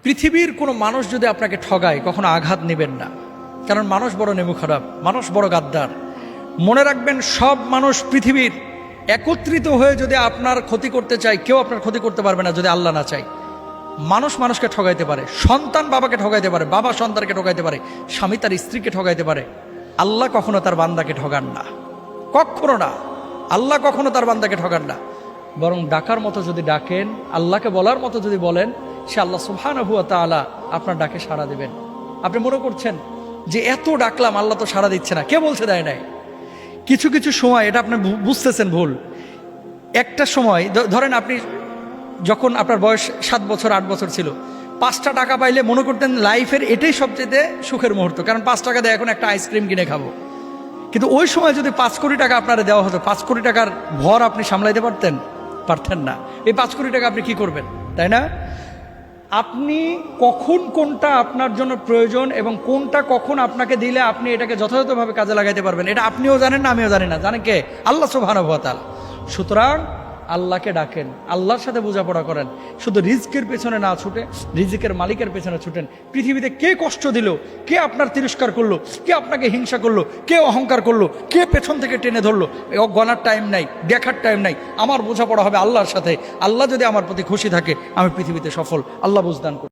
পৃথিবীর কোনো মানুষ যদি আপনাকে ঠগায় কখনো আঘাত নেবেন না, কারণ মানুষ বড় নেমু খারাপ, মানুষ বড় গাদ্দার। মনে রাখবেন, সব মানুষ পৃথিবীর একত্রিত হয়ে যদি আপনার ক্ষতি করতে চায়, কেউ আপনার ক্ষতি করতে পারবে না যদি আল্লাহ না চায়। মানুষ মানুষকে ঠগাইতে পারে, সন্তান বাবাকে ঠগাইতে পারে, বাবা সন্তানকে ঠগাইতে পারে, স্বামী তার স্ত্রীকে ঠগাইতে পারে। আল্লাহ কখনো তার বান্দাকে ঠগান না, কখনো না। আল্লাহ কখনো তার বান্দাকে ঠগান না। বরং ডাকার মতো যদি ডাকেন, আল্লাহকে বলার মতো যদি বলেন, সে আল্লাহ সুবহানাহু ওয়া তাআলা আপনার ডাকে সাড়া দেবেন। আপনি মনে করছেন যে এত ডাকলাম আল্লাহ তো সাড়া দিচ্ছে না, কে বলছে দেয় নাই? কিছু কিছু সময় এটা আপনি বুঝতেছেন ভুল। একটা সময় ধরেন, আপনি যখন আপনার বয়স 7 বছর 8 বছর ছিল, 5টা টাকা পাইলে মনে করতেন লাইফের এটাই সবচেয়ে সুখের মুহূর্ত, কারণ 5 টাকা দিয়ে এখন একটা আইসক্রিম কিনে খাবো। কিন্তু ওই সময় যদি 5 কোটি টাকা আপনারা দেওয়া হতো, 5 কোটি টাকার ভর আপনি সামলাইতে পারতেন না। এই 5 কোটি টাকা আপনি কি করবেন, তাই না? আপনি কখন কোনটা আপনার জন্য প্রয়োজন এবং কোনটা কখন আপনাকে দিলে আপনি এটাকে যথাযথভাবে কাজে লাগাইতে পারবেন, এটা আপনিও জানেন না, আমিও জানি না। জানেন কে? আল্লাহ সুবহানাহু ওয়া তাআলা। সুতরাং আল্লাহকে ডাকেন, আল্লাহর সাথে বোঝাপড়া করেন। শুধু রিজকের পেছনে না ছুটে রিজিকের মালিকের পেছনে ছুটেন। পৃথিবীতে কে কষ্ট দিল, কে আপনার তিরস্কার করলো, কে আপনাকে হিংসা করলো, কে অহংকার করলো, কে পেছন থেকে টেনে ধরলো, গণার টাইম নাই, দেখার টাইম নাই। আমার বোঝাপড়া হবে আল্লাহর সাথে। আল্লাহ যদি আমার প্রতি খুশি থাকে, আমি পৃথিবীতে সফল। আল্লাহ বুঝদান করুন।